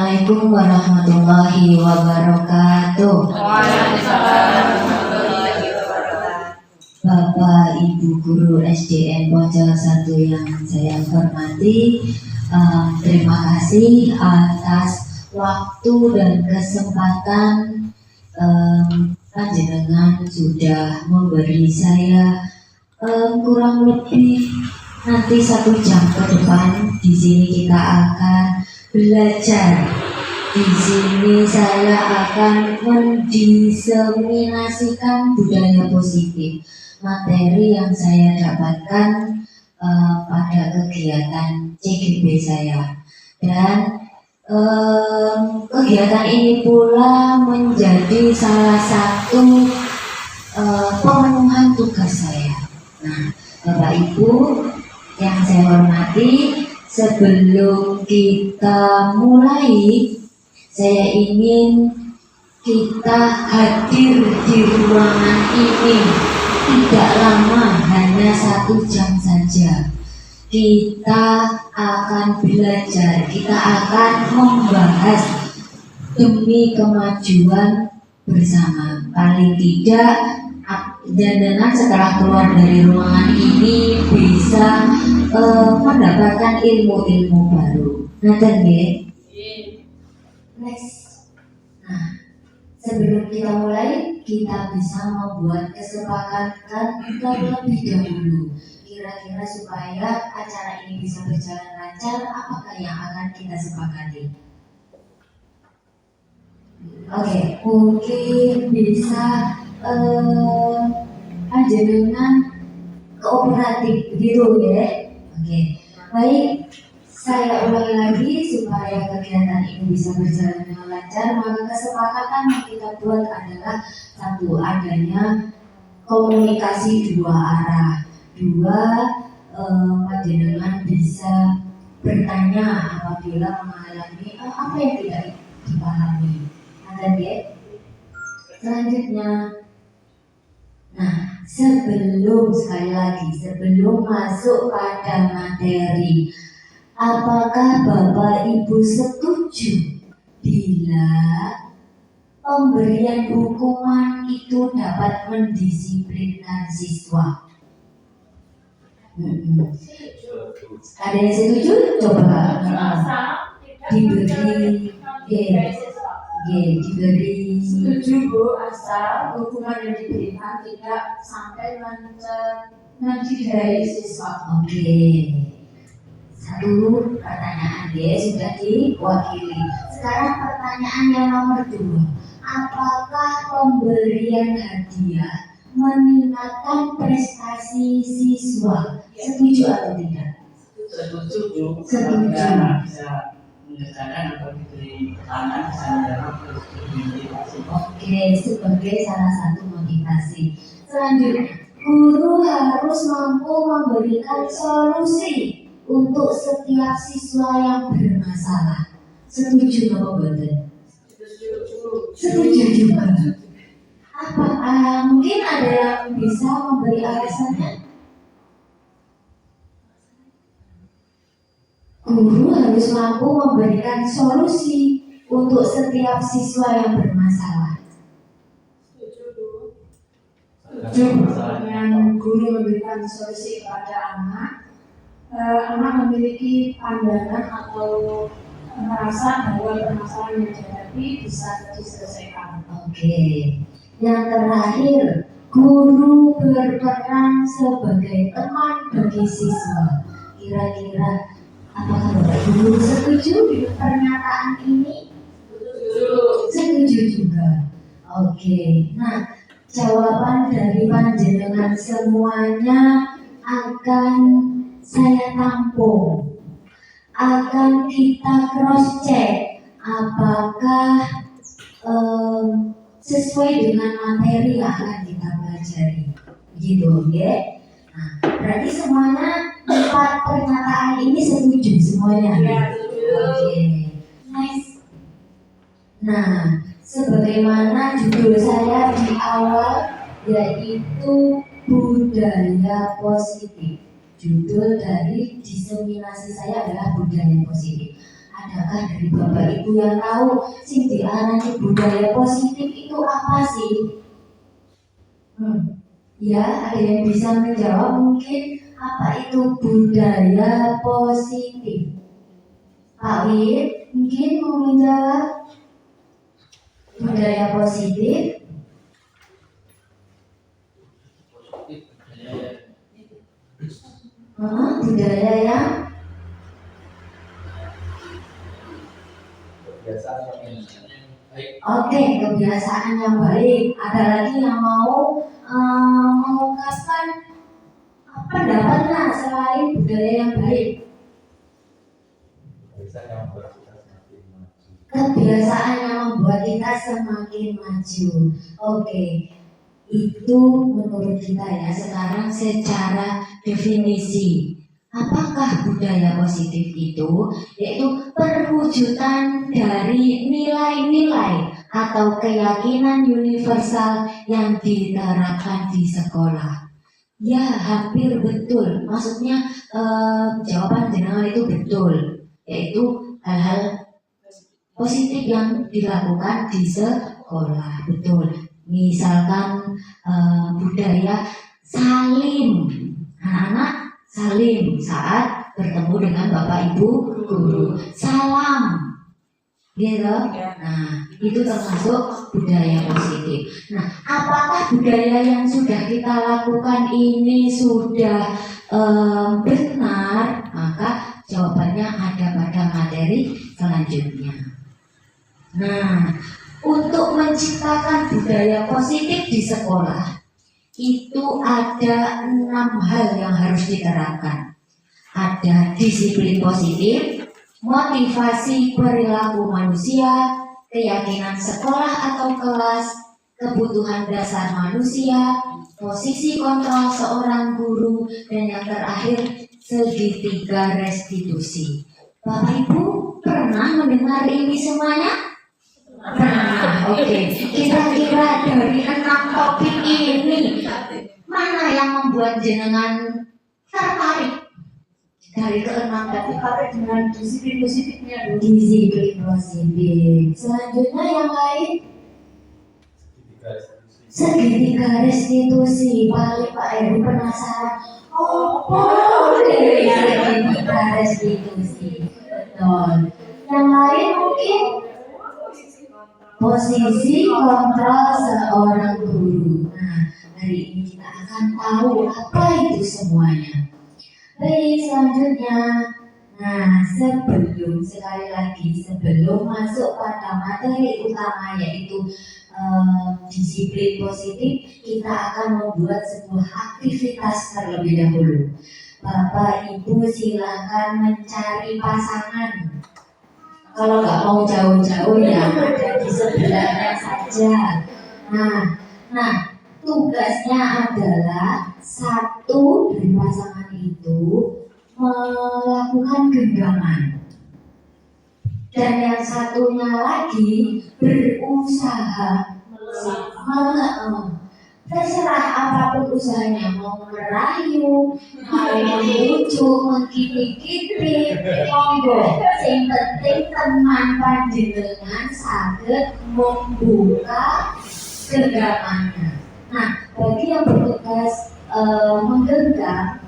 Assalamualaikum warahmatullahi wabarakatuh. Bapak Ibu Guru SDN Pojok 1 yang saya hormati, terima kasih atas waktu dan kesempatan panjenengan sudah memberi saya kurang lebih nanti 1 jam ke depan. Di sini kita akan belajar. Di sini saya akan mendiseminasikan budaya positif, materi yang saya dapatkan pada kegiatan CGB saya. Dan kegiatan ini pula menjadi salah satu pemenuhan tugas saya. Nah, Bapak Ibu yang saya hormati, sebelum kita mulai, saya ingin kita hadir di ruangan ini tidak lama, hanya 1 jam saja. Kita akan belajar, kita akan membahas demi kemajuan bersama. Paling tidak jenengan setelah keluar dari ruangan ini bisa mendapatkan ilmu-ilmu baru. Ngaten nggih? Next. Nah, sebelum kita mulai, kita bisa membuat kesepakatan terlebih dahulu. Kira-kira supaya acara ini bisa berjalan lancar, apakah yang akan kita sepakati? Oke, mungkin bisa panjenengan kooperatif begitu ya. Oke, baik. Saya ulangi lagi supaya kegiatan ini bisa berjalan dengan lancar. Maka kesepakatan yang kita buat adalah 1, adanya komunikasi 2 arah. 2, panjenengan bisa bertanya apabila mengalami apa yang tidak dipahami. Ada ya? Selanjutnya, nah, sebelum masuk pada materi, apakah Bapak Ibu setuju bila pemberian hukuman itu dapat mendisiplinkan siswa? Ada yang setuju? Coba diberi setuju Bu, asal hukuman yang diberikan tidak sampai mencederai siswa. Oke. 1 pertanyaan ya sudah diwakili. Sekarang pertanyaan yang nomor 2, apakah pemberian hadiah meningkatkan prestasi siswa? Setuju atau tidak? Setuju. Setuju. Bisa mengerjakan atau diberi tekanan bisa menjawab motivasi. Oke, sebagai salah satu motivasi. Selanjutnya, guru harus mampu memberikan solusi untuk setiap siswa yang bermasalah. Setuju atau betul? Setuju juga. Apa? Mungkin ada yang bisa memberi alasannya? Guru harus mampu memberikan solusi untuk setiap siswa yang bermasalah. Setuju dengan guru memberikan solusi kepada anak. Anak memiliki pandangan atau merasa bahwa permasalahan yang dihadapi bisa diselesaikan. Oke. Yang terakhir, guru berperan sebagai teman bagi siswa. Kira-kira apakah Bapak Guru setuju dengan pernyataan ini? Setuju juga. Oke. Nah, jawaban dari panjenengan semuanya akan saya tampung. Akan kita cross check apakah sesuai dengan materi yang akan kita pelajari. Begitu, ya? Nah, berarti semuanya 4 pernyataan ini setuju semuanya. Ya, Oke. Nice. Nah, sebagaimana judul saya di awal, yaitu budaya positif. Judul dari diseminasi saya adalah budaya positif. Adakah dari Bapak Ibu yang tahu sing diarani budaya positif itu apa sih? Ya, ada yang bisa menjawab mungkin apa itu budaya positif? Pak Wid, mungkin mau menjawab budaya positif? Budaya yang oke, kebiasaan yang baik. Ada lagi yang mau mengungkapkan pendapatnya selain budaya yang baik? Kebiasaan yang membuat kita semakin maju. Oke, itu menurut kita ya. Sekarang secara definisi, apakah budaya positif itu? Yaitu perwujudan dari nilai-nilai atau keyakinan universal yang diterapkan di sekolah. Ya, hampir betul. Maksudnya jawaban jenengan itu betul. Yaitu hal-hal positif yang dilakukan di sekolah, betul. Misalkan budaya salim, anak-anak salim saat bertemu dengan Bapak Ibu guru, salam, gitu. Nah, itu termasuk budaya positif. Nah, apakah budaya yang sudah kita lakukan ini sudah benar? Maka jawabannya ada pada materi selanjutnya. Nah, untuk menciptakan budaya positif di sekolah itu ada 6 hal yang harus diterapkan. Ada disiplin positif, motivasi perilaku manusia, keyakinan sekolah atau kelas, kebutuhan dasar manusia, posisi kontrol seorang guru, dan yang terakhir segitiga restitusi. Bapak Ibu pernah mendengar ini semuanya? Pernah. Oke. Kira-kira dari 6 topik ini mana yang membuat jenengan tertarik? Dari ke-6 tadi tertarik dengan disiplin positifnya dulu. Disiplin positif. Selanjutnya yang lain segitiga restitusi. Paling Pak Heru penasaran. Segitiga restitusi. Betul. Yang lain mungkin posisi kontrol seorang guru. Nah, hari ini kita akan tahu apa itu semuanya. Baik, selanjutnya. Nah, sebelum masuk pada materi utama yaitu disiplin positif, kita akan membuat sebuah aktivitas terlebih dahulu. Bapak Ibu silakan mencari pasangan. Kalau nggak mau jauh-jauh ya ada di sebelahnya saja. Nah, tugasnya adalah satu dari pasangan itu melakukan genggaman, dan yang satunya lagi berusaha terserah apapun usahanya, mau merayu, mau membujuk, mengkipik-kipik, monggo. Yang penting teman panjenengan saged membuka genggamannya. Nah, bagi yang bertugas menggenggam,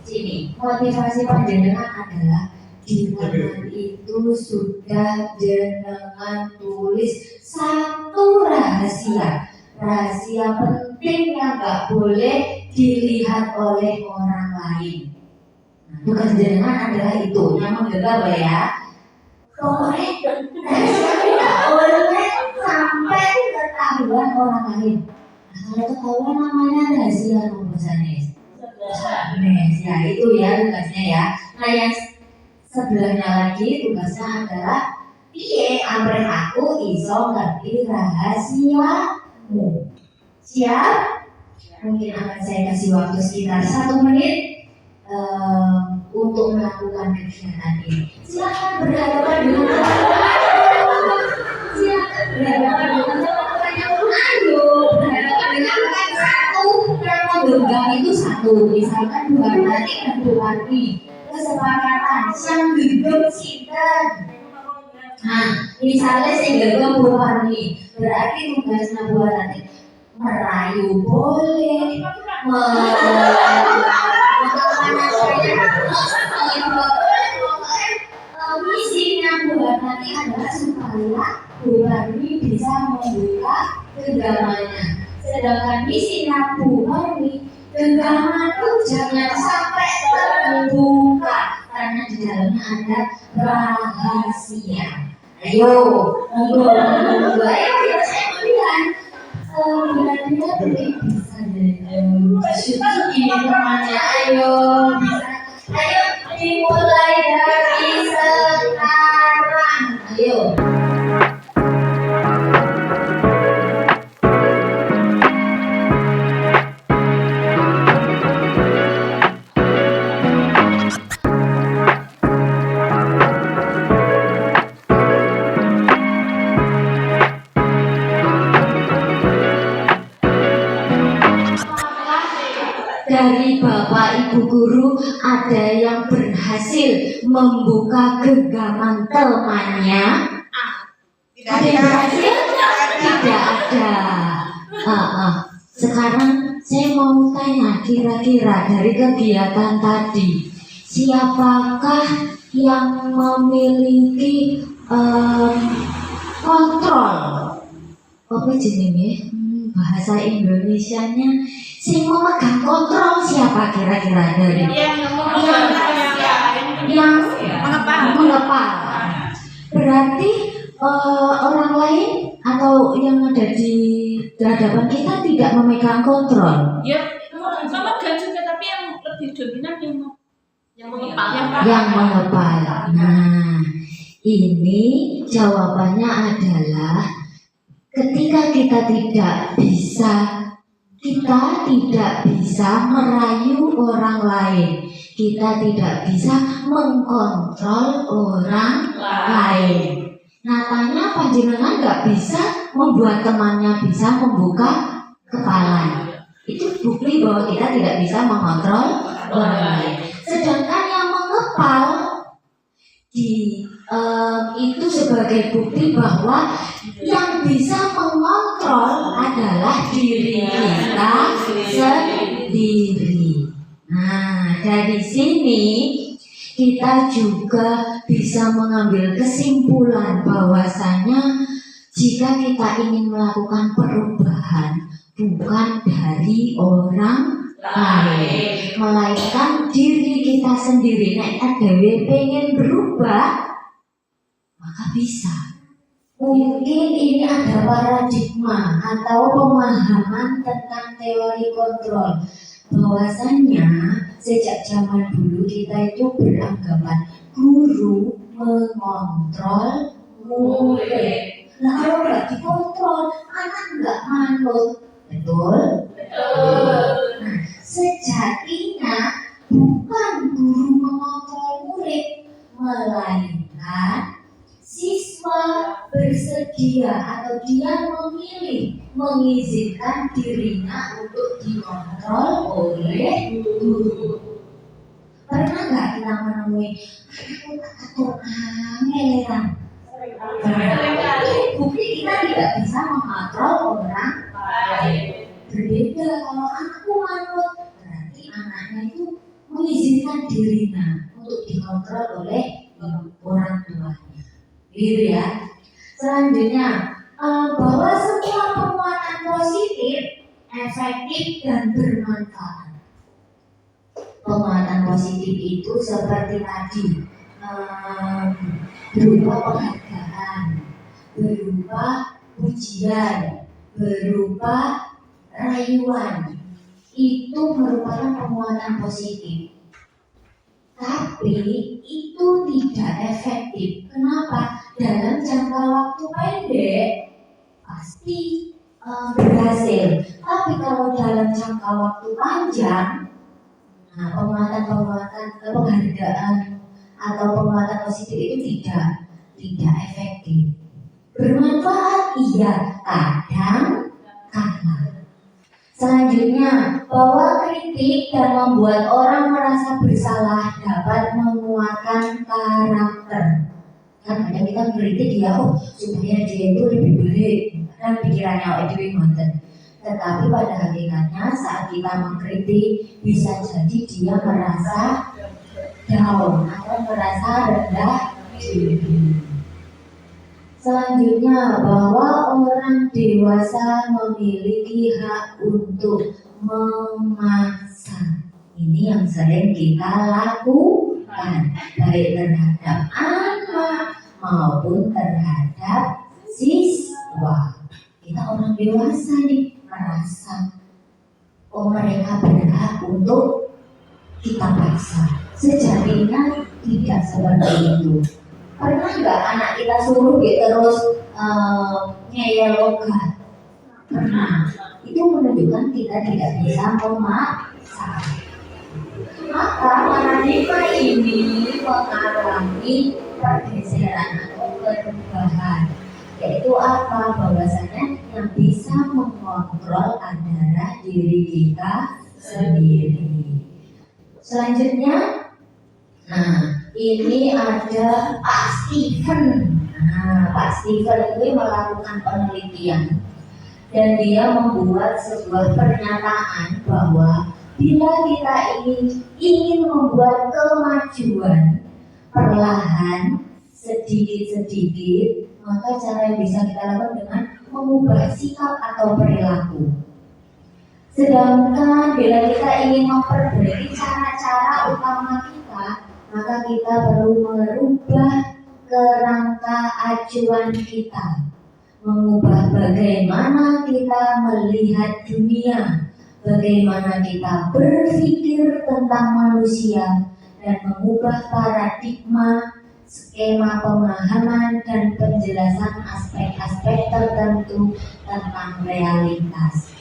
sini motivasi panjenengan adalah di tangan itu sudah jenengan tulis satu rahasia penting yang gak boleh dilihat oleh orang lain. Nah, tugas jenengan adalah itu, yang menggenggam ya. Pokoknya rahasia tidak boleh sampai ketahuan orang lain. Nah, kalau ketahuan namanya rahasia nomor Sanes. Ya itu ya tugasnya ya. Nah, yang sebelahnya lagi tugasnya adalah piye amrih aku iso ngerti rahasiamu. Siap? Mungkin akan saya kasih waktu sekitar 1 menit untuk melakukan kegiatan ini. Silakan berhadapan dengan silakan berhadapan dengan ayo berhadapan dengan satu yang menggenggam itu satu. Misalkan 2 hari dan 2 hari kesepakatan yang genggam sinten Nah, misalnya single buah nih, berarti tugasnya buat nanti merayu boleh, misinya buat nanti adalah supaya bulan ini bisa membuka genggamannya. Sedangkan misinya bulan ini genggaman itu jangan sampai terbuka karena di dalamnya ada rahasia. Ayo, ayo, saya mau bilang, benar-benar bisa deh. Ini temannya, ayo, bisa. Ayo, dimulai dari sekarang. Ayo. Dari Bapak Ibu Guru ada yang berhasil membuka genggaman temannya? Ada yang berhasil? Tidak ada. Sekarang saya mau tanya, kira-kira dari kegiatan tadi siapakah yang memiliki kontrol? Apa jenenge? Bahasa Indonesianya sing memegang kontrol siapa kira-kira dari yang mengepal. Berarti orang lain atau yang ada di hadapan kita tidak memegang kontrol. Ya, memegang juga, tapi yang lebih dominan yang mengepal. Yang mengepal. Nah, ini jawabannya adalah ketika kita tidak bisa merayu orang lain, kita tidak bisa mengkontrol orang lain. Nyatanya panjenengan nggak bisa membuat temannya bisa membuka kepala. Itu bukti bahwa kita tidak bisa mengontrol orang lain. Sedangkan yang mengepal itu sebagai bukti bahwa yang bisa mengontrol adalah diri kita sendiri. Nah, dari sini kita juga bisa mengambil kesimpulan bahwasanya jika kita ingin melakukan perubahan bukan dari orang lain, melainkan diri kita sendiri. Nek dhewe pengen berubah, maka bisa. Mungkin ini ada paradigma atau pemahaman tentang teori kontrol, bahwasanya sejak zaman dulu kita itu beranggapan guru mengontrol murid. Nah, kalau nggak dikontrol, anak nggak manut. Betul? Nah, sejatinya bukan guru mengontrol murid, melainkan siswa bersedia atau dia memilih mengizinkan dirinya untuk dikontrol oleh guru. Pernah nggak kita menemui anak angeleran? Bukti kita tidak bisa mengontrol orang lain. Berbeda kalau anakku manut, berarti anaknya itu mengizinkan dirinya untuk dikontrol oleh orang tuanya. Gitu ya. Selanjutnya, bahwa semua penguatan positif, efektif dan bermanfaat. Penguatan positif itu seperti tadi, berupa penghargaan, berupa pujian, berupa rayuan. Itu merupakan penguatan positif. Tapi itu tidak efektif. Kenapa? Dalam jangka waktu pendek pasti berhasil. Tapi kalau dalam jangka waktu panjang, nah penghargaan atau penguatan positif itu tidak efektif. Bermanfaat iya, kadang kala. Selanjutnya, bahwa kritik dan membuat orang merasa bersalah dapat menguatkan karakter. Kan kadang kita mengkritik dia, supaya dia itu lebih baik. Kadang pikirannya itu ngoten. Tetapi pada hakikatnya saat kita mengkritik bisa jadi dia merasa down atau merasa rendah diri. Selanjutnya, bahwa orang dewasa memiliki hak untuk memaksa. Ini yang sering kita lakukan, baik terhadap anak maupun terhadap siswa. Kita orang dewasa nih merasa, mereka berhak untuk kita paksa. Sejatinya tidak seperti itu. Pernah nggak anak kita suruh dia terus ngeyel logat? Pernah. Itu menunjukkan kita tidak bisa memaksa. Maka paradigma ini mengalami pergeseran atau perubahan. Yaitu apa? Bahwasanya yang bisa mengontrol adalah diri kita sendiri. Selanjutnya, ini ada Pak Steven. Pak Steven itu melakukan penelitian dan dia membuat sebuah pernyataan bahwa bila kita ingin membuat kemajuan perlahan, sedikit-sedikit, maka cara yang bisa kita lakukan dengan mengubah sikap atau perilaku. Sedangkan bila kita ingin memperbaiki cara-cara utama kita, maka kita perlu merubah kerangka acuan kita, mengubah bagaimana kita melihat dunia, bagaimana kita berpikir tentang manusia, dan mengubah paradigma, skema pemahaman, dan penjelasan aspek-aspek tertentu tentang realitas.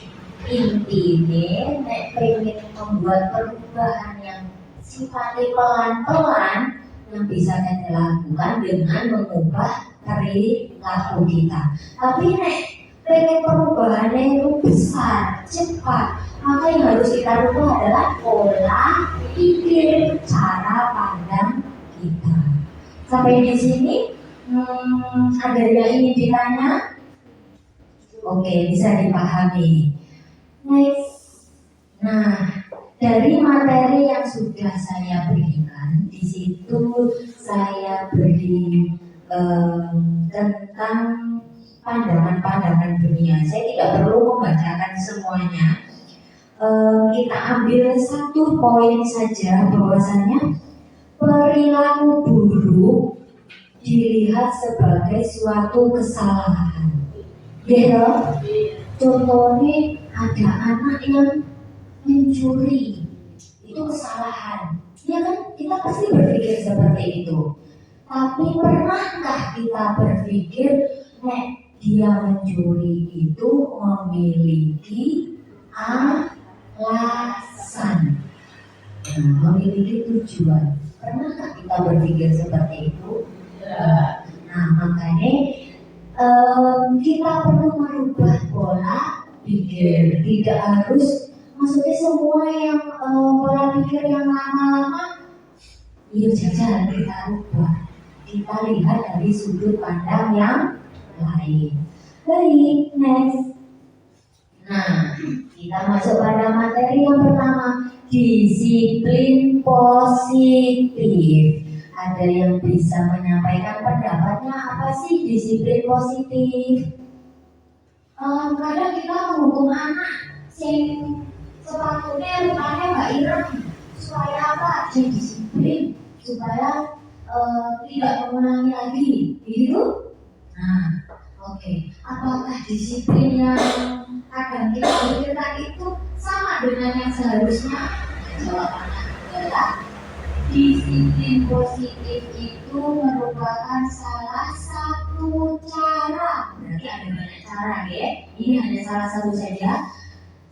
Intinya, nek pengen membuat perubahan yang sifatnya pelan-pelan, yang bisa kita lakukan dengan mengubah perilaku kita. Tapi nek pengen perubahannya itu besar, cepat, maka yang harus kita rubah adalah pola pikir, cara pandang kita. Sampai di sini, ada yang ingin ditanya? Oke, bisa dipahami. Next. Nah, dari materi yang sudah saya berikan, di situ saya beri tentang pandangan-pandangan dunia. Saya tidak perlu membacakan semuanya. Kita ambil satu poin saja, bahwasanya perilaku buruk dilihat sebagai suatu kesalahan. Ya, contohnya ada anak yang mencuri, itu kesalahan. Ya kan, kita pasti berpikir seperti itu. Tapi pernahkah kita berpikir, dia mencuri itu memiliki alasan, memiliki tujuan? Pernahkah kita berpikir seperti itu? Nah, makanya kita perlu merubah pola pikir. Tidak harus, maksudnya semua yang pola pikir yang lama-lama, jangan kita rubah. Kita lihat dari sudut pandang yang lain. Baik, next. Nah, kita masuk pada materi yang pertama, disiplin positif. Ada yang bisa menyampaikan pendapatnya apa sih disiplin positif? Kadang kita menghukum anak sing sepatutnya rupanya nggak ireng, supaya apa? Dia disiplin, supaya tidak mengulangi lagi, gitu. Nah, oke. Apakah disiplin yang kadang kita pikirkan itu sama dengan yang seharusnya? Jawabannya adalah disiplin positif itu merupakan salah satu cara. Berarti ada banyak cara ya. Ini hanya salah satu saja.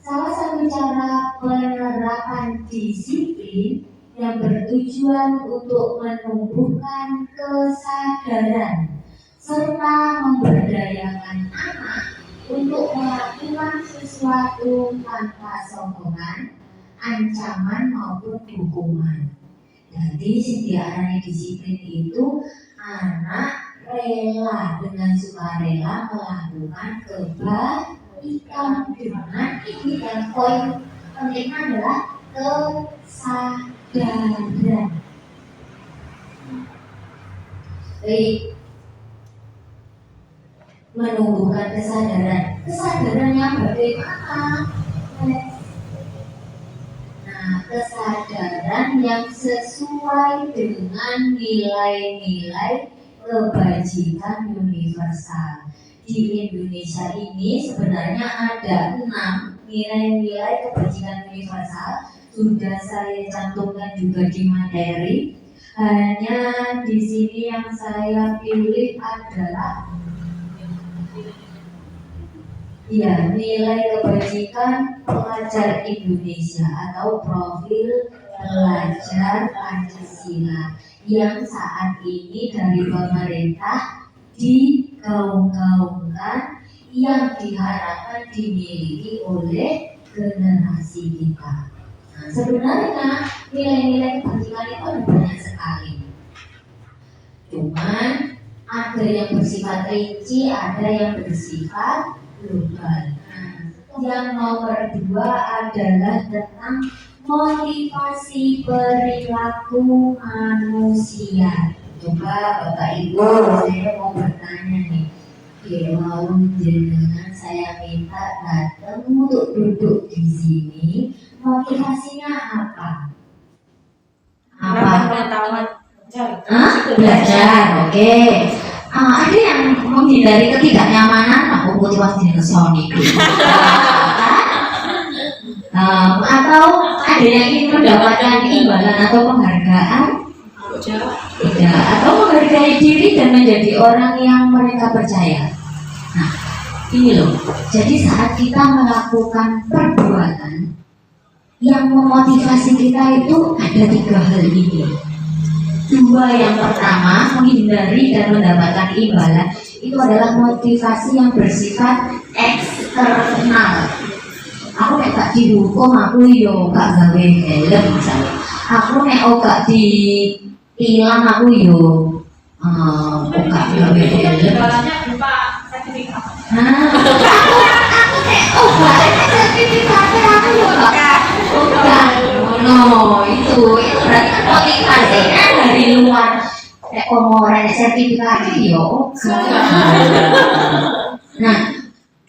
Salah satu cara penerapan disiplin yang bertujuan untuk menumbuhkan kesadaran serta memberdayakan anak untuk melakukan sesuatu tanpa sokongan, ancaman maupun dukungan. Jadi diarani disiplin itu anak rela dengan sukarela melakukan kebaikan dengan ini, dan poin pentingnya adalah kesadaran. Baik, menumbuhkan kesadaran yang bagaimana? Nah, kesadaran yang sesuai dengan nilai-nilai kebajikan universal. Di Indonesia ini sebenarnya ada 6 nilai-nilai kebajikan universal. Sudah saya cantumkan juga di materi. Hanya di sini yang saya pilih adalah nilai kebajikan pelajar Indonesia atau profil pelajar Pancasila yang saat ini dari pemerintah digaung-gaungkan, yang diharapkan dimiliki oleh generasi kita. Nah, sebenarnya nilai-nilai kebajikan itu ada banyak sekali. Cuman ada yang bersifat rinci, ada yang bersifat global. Nah, yang nomor 2 adalah tentang motivasi perilaku manusia. Coba Bapak Ibu, saya mau bertanya nih. Kalau jenengan saya minta datang untuk duduk di sini, motivasinya apa? Pengetahuan. Belajar, oke. Ada yang menghindari ketidaknyamanan, aku motivasi ke Sony. Atau ada yang ingin mendapatkan imbalan atau penghargaan? Tidak. Atau menghargai diri dan menjadi orang yang mereka percaya. Nah, ini loh. Jadi saat kita melakukan perbuatan, yang memotivasi kita itu ada 3 hal ini. 2 yang pertama, menghindari dan mendapatkan imbalan, itu adalah motivasi yang bersifat eksternal. Aku nek gak dihukum, aku yo gak gawe helm misalnya. Aku nek gak ditilang, aku yo gak gawe helm. Jualannya berupa sertifikat. Aku nek gak sertifikat, aku yo gak. No, itu berarti motivasinya dari luar. Nek mau sertifikat yo. Nah,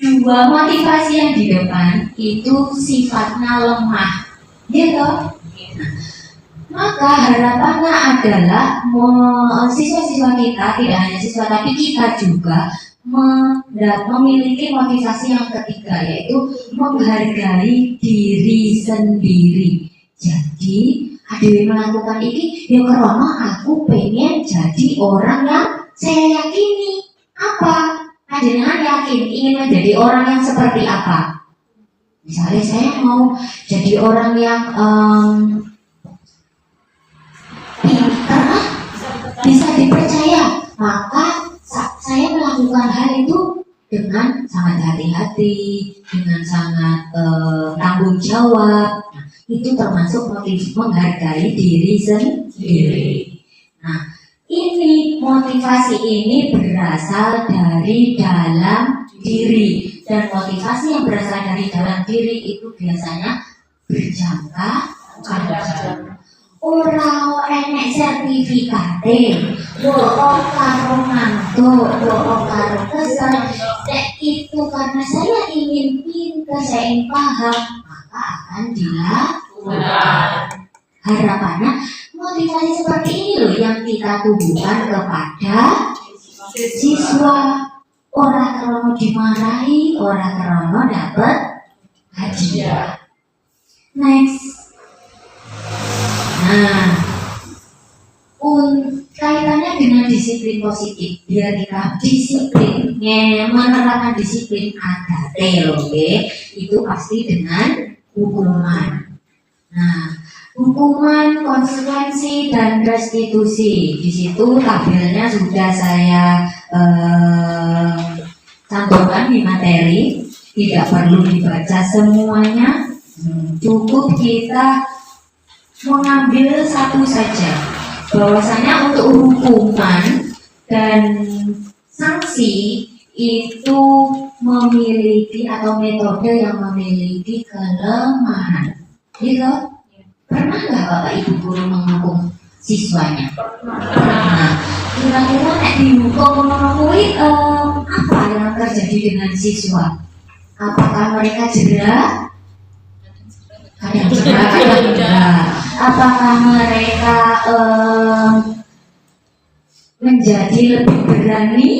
2 motivasi yang di depan itu sifatnya lemah, gitu. Nah, maka harapannya adalah siswa-siswa kita, tidak hanya siswa tapi kita juga memiliki motivasi yang ketiga, yaitu menghargai diri sendiri. Jadi ada yang melakukan ini ya karena aku pengen jadi orang yang saya yakini. Apa? Dengan yakin ingin menjadi orang yang seperti apa? Misalnya saya mau jadi orang yang pintar, bisa dipercaya, maka saya melakukan hal itu dengan sangat hati-hati, dengan sangat tanggung jawab. Nah, itu termasuk motif menghargai diri sendiri. Nah, ini motivasi ini berasal dari dalam diri, dan motivasi yang berasal dari dalam diri itu biasanya berjangka panjang. Ora enek sertifikate, karo mantuk, karo kesan. Itu karena saya ingin pintar, saya ingin paham, maka akan dilakukan. Harapannya motivasi seperti ini loh yang kita tubuhkan kepada siswa. Orang krono dimarahi, orang krono dapat hadiah. Next. Nah, kaitannya dengan disiplin positif, biar kita disiplin, menerapkan disiplin ada itu pasti dengan hukuman. Nah, hukuman, konsekuensi, dan restitusi. Di situ tabelnya sudah saya cantumkan di materi, tidak perlu dibaca semuanya. Cukup kita mengambil satu saja. Bahwasanya untuk hukuman Dan sanksi itu memiliki atau metode yang memiliki kelemahan. Gitu? Pernah nggak Bapak Ibu guru menghukum siswanya? Nah, kira-kira nek dihukum kuwi apa yang terjadi dengan siswa? Apakah mereka jera? Kadang jera, kadang enggak. Apakah mereka menjadi lebih berani?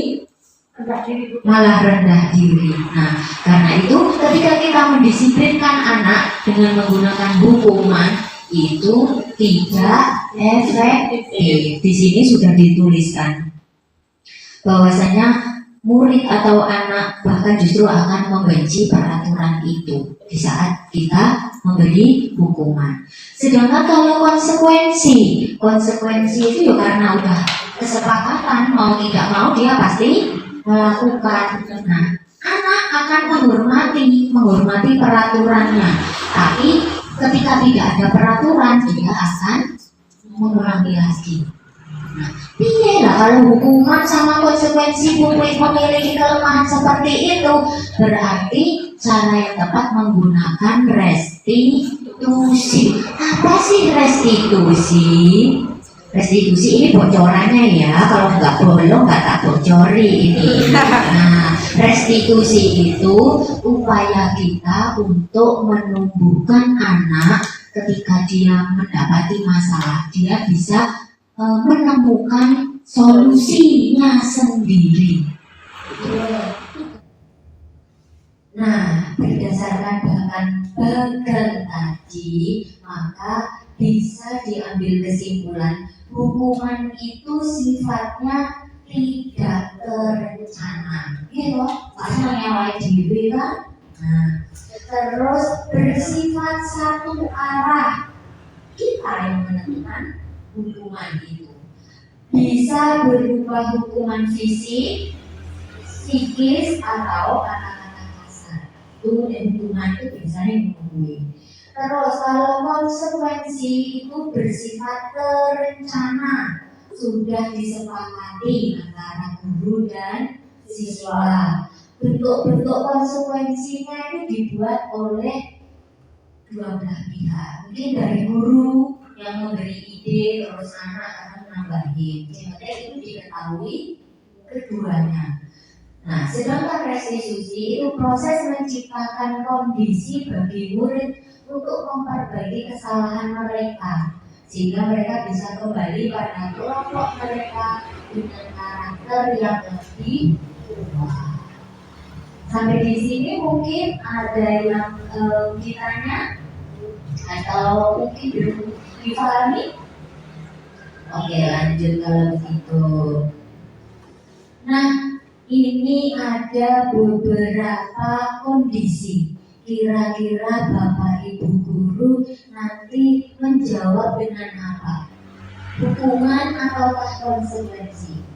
Malah rendah diri. Nah, karena itu ketika kita mendisiplinkan anak dengan menggunakan hukuman itu tidak efektif. Di sini sudah dituliskan bahwasanya murid atau anak bahkan justru akan membenci peraturan itu di saat kita memberi hukuman. Sedangkan kalau konsekuensi itu ya karena udah kesepakatan, mau tidak mau dia pasti melakukan. Nah, anak akan menghormati peraturannya. Tapi ketika tidak ada peraturan, dia akan mengulangi lagi. Nah, piye lah kalau hukuman sama konsekuensi memiliki kelemahan seperti itu, berarti cara yang tepat menggunakan restitusi. Apa sih restitusi? Restitusi ini bocorannya ya, kalau nggak bolong nggak tak bocori ini. Nah, restitusi itu upaya kita untuk menumbuhkan anak ketika dia mendapati masalah, dia bisa menemukan solusinya sendiri. Nah, berdasarkan bahan Bagel tadi, maka bisa diambil kesimpulan hukuman itu sifatnya tidak terencana. Gitu, pasalnya wae dhewe kan. Nah, terus bersifat satu arah. Kita yang menentukan hukuman itu. Bisa berupa hukuman fisik, psikis, atau kata-kata kasar. Itu hukuman itu biasanya menghukumi. Terus kalau konsekuensi itu bersifat terencana, sudah disepakati antara guru dan siswa. Bentuk-bentuk konsekuensinya itu dibuat oleh dua belah pihak. Mungkin dari guru yang memberi ide, terus anak akan menambahin. Sehingga itu diketahui keduanya. Nah, sedangkan restitusi itu proses menciptakan kondisi bagi murid untuk memperbaiki kesalahan mereka, sehingga mereka bisa kembali pada kelompok mereka dengan karakter yang lebih kuat. Sampai di sini mungkin ada yang ditanya atau mungkin belum dipahami. Oke, lanjut kalau begitu. Nah, ini ada beberapa kondisi. Kira-kira Bapak Ibu guru nanti menjawab dengan apa? Hukuman ataukah konsekuensi?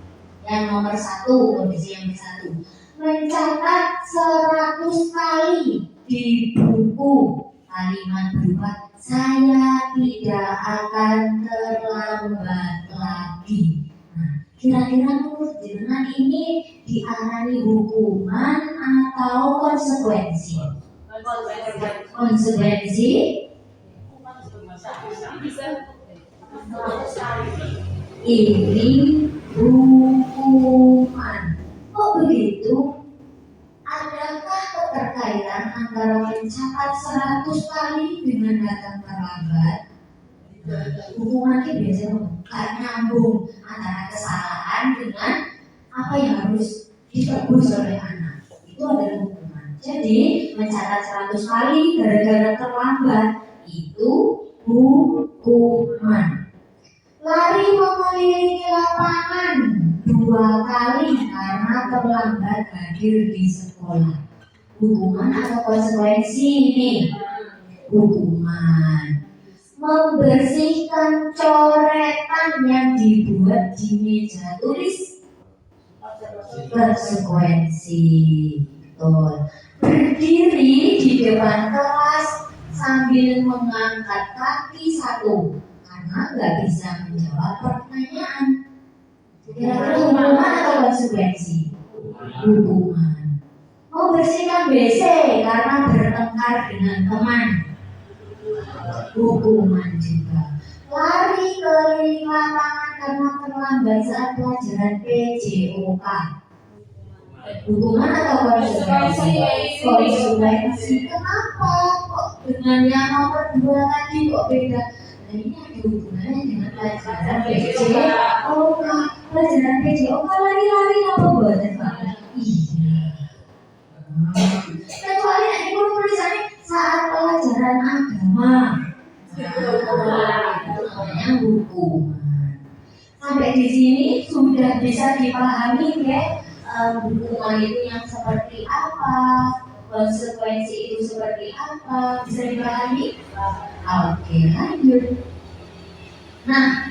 Yang nomor satu, kondisi yang satu, mencatat 100 kali di buku kalimat berupa saya tidak akan terlambat lagi. Nah, kira-kira menurut jenengan ini diarani hukuman atau konsekuensi? Konsekuensi ini hukuman. Kok begitu? Adakah keterkaitan antara mencatat 100 kali dengan datang terlambat? Hukumannya biasanya gak nyambung antara kesalahan dengan apa yang harus ditebus oleh anak. Itu adalah hukuman. Jadi mencatat 100 kali gara-gara terlambat itu hukuman. Lari mengelilingi lapangan 2 kali karena terlambat hadir di sekolah. Hukuman atau konsekuensi ini? Hukuman. Membersihkan coretan yang dibuat di meja tulis? Konsekuensi. Betul. Berdiri di depan kelas sambil mengangkat kaki satu karena nggak bisa menjawab pertanyaan. Kira-kira hukuman atau konsekuensi? Hukuman. Membersihkan WC karena bertengkar dengan teman. Hukuman juga. Lari keliling lapangan karena terlambat saat pelajaran PJOK. Hukuman atau konsekuensi? Konsekuensi. Kenapa kok dengan yang nomor 2 tadi kok beda? Nah, ini ada hubungannya dengan pelajaran PJOK. Pelajaran PJOK lari-lari apa buatan Pak? Iya. Kecuali nanti tulisannya saat pelajaran agama. Itu namanya hukuman. Sampai di sini sudah bisa dipahami ya, hukuman itu yang seperti apa, konsekuensi itu seperti apa, bisa dipahami? Oke, lanjut. Nah,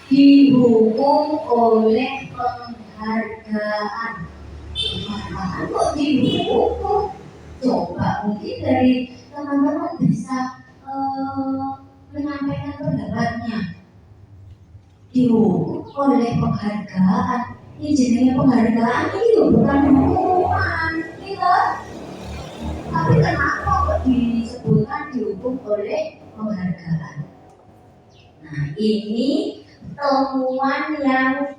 dihukum oleh penghargaan. Penghargaan kok dihukum? Coba mungkin dari teman-teman bisa menyampaikan pendapatnya. Dihukum oleh penghargaan. Ini jenisnya penghargaan itu bukan hukuman, gitu. Tapi kenapa kok disebutkan dihukum oleh penghargaan? Nah, ini temuan yang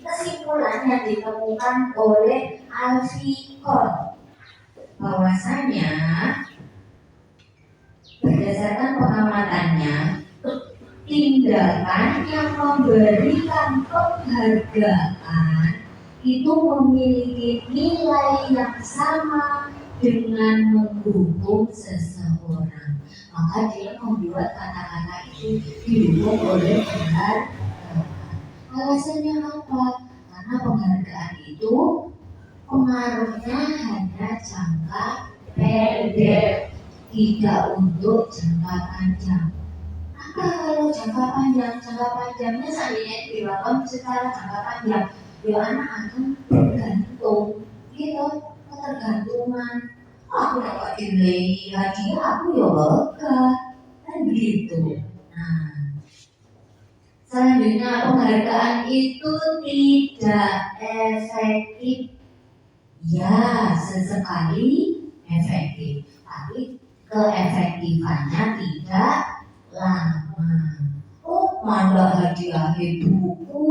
kesimpulan yang ditemukan oleh Alfie Kohn, bahwasanya berdasarkan pengamatannya, tindakan yang memberikan penghargaan itu memiliki nilai yang sama dengan menghukum seseorang. Maka dia membuat kata-kata itu dihukum oleh penghargaan. Alasannya apa? Karena penghargaan itu pengaruhnya hanya jangka pendek, tidak untuk jangka panjang. Apa kalau jangka panjang? Jangka panjangnya seandainya dilakukan secara jangka panjang, ya anak akan bergantung, gitu, ketergantungan. Aku dapat nilai hadiah, aku ya lega, kan begitu. Nah, selanjutnya penghargaan itu tidak efektif. Ya, sesekali efektif, tapi keefektifannya tidak lama. Oh, malah hadiah buku,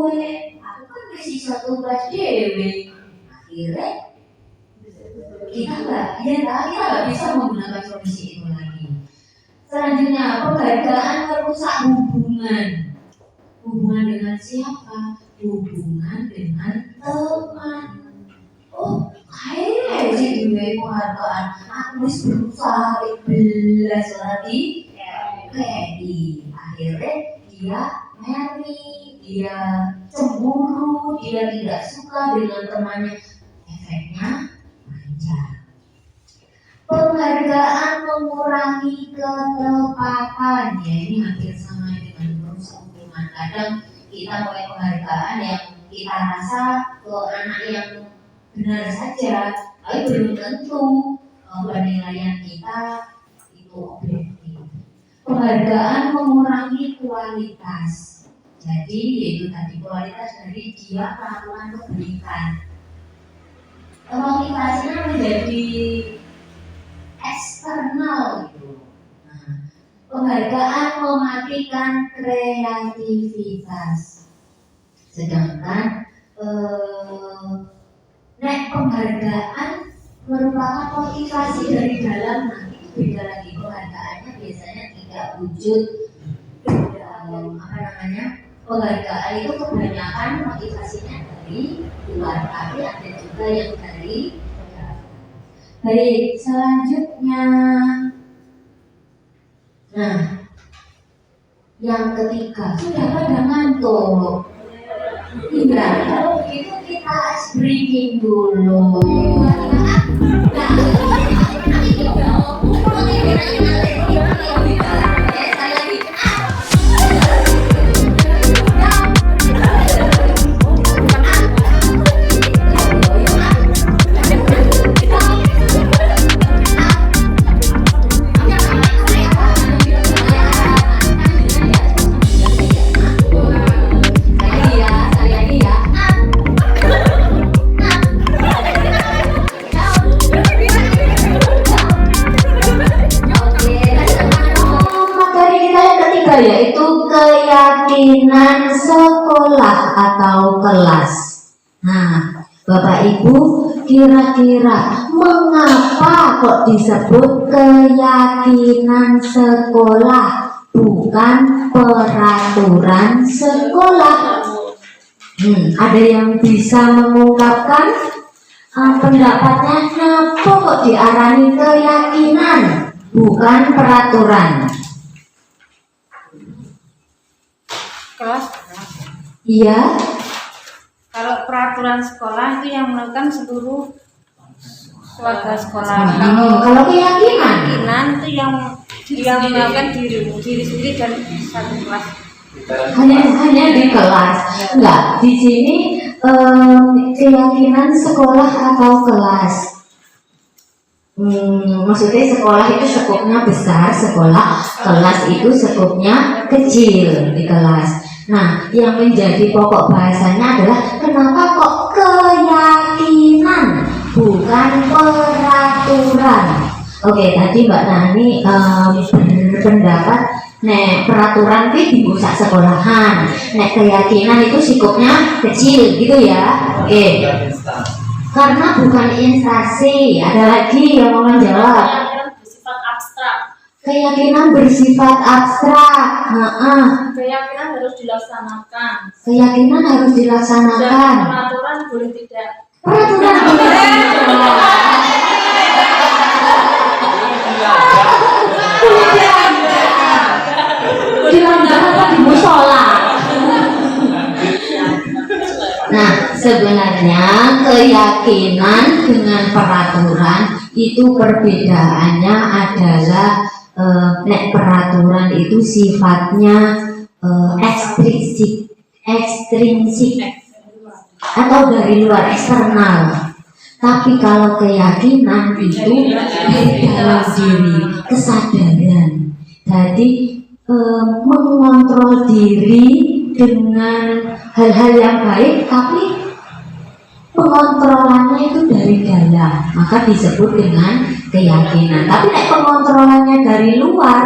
aku kan masih 11 dewe. Akhirnya kita nggak bisa menggunakan solusi itu lagi. Selanjutnya, penghargaan merusak hubungan. Hubungan dengan siapa? Hubungan dengan teman. Oh, kayaknya sih gue penghargaan. Aku harus berusaha belas lagi. KPI. Akhirnya dia marry, dia cemburu, dia tidak suka dengan temannya. Efeknya panjang. Penghargaan mengurangi ketepatan. Ya, ini hampir sama dengan merusak hubungan. Kadang kita pakai penghargaan yang kita rasa ke anak yang benar saja, tapi belum tentu penilaian kita itu objektif. Penghargaan mengurangi kualitas. Jadi yaitu tadi kualitas dari dia melakukan kebaikan. Motivasinya menjadi eksternal gitu. Nah, penghargaan mematikan kreativitas. Sedangkan penghargaan merupakan motivasi dari dalam. Nah, itu beda lagi. Penghargaannya biasanya tidak wujud. Penghargaan itu kebanyakan motivasinya dari luar, tapi ada juga yang dari dalam. Baik, selanjutnya, nah, yang ketiga, sudah pada ngantuk. Iya, kalau begitu kita ice breaking dulu. Ibu, kira-kira mengapa kok disebut keyakinan sekolah bukan peraturan sekolah? Ada yang bisa mengungkapkan pendapatnya kenapa kok diarani keyakinan bukan peraturan? Kelas. Iya. Kalau peraturan sekolah itu yang melakukan seluruh keluarga sekolah. Kalau keyakinan Itu yang melakukan diri sendiri dan satu kelas. hanya di kelas. Enggak, di sini keyakinan sekolah atau kelas. Maksudnya sekolah itu sekupnya besar, kelas itu sekupnya kecil di kelas. Nah, yang menjadi pokok bahasanya adalah kenapa kok keyakinan bukan peraturan. Oke, tadi Mbak Nani berpendapat nek peraturan itu dibuat sekolahan, nek keyakinan itu sikupnya kecil gitu ya. Oke. Karena bukan instansi. Ada lagi yang mau menjawab? Bersifat abstrak. Keyakinan bersifat abstrak. Keyakinan harus dilaksanakan. Keyakinan harus dilaksanakan. Dan peraturan boleh tidak. Peraturan boleh dilanggar apa di musola. Nah, sebenarnya keyakinan dengan peraturan itu perbedaannya adalah nek peraturan itu sifatnya ekstrinsik atau dari luar, eksternal. Tapi kalau keyakinan itu dari dalam diri, kesadaran. Jadi mengontrol diri dengan hal-hal yang baik, tapi pengontrolannya itu dari dalam, maka disebut dengan keyakinan. Tapi nek pengontrolannya dari luar,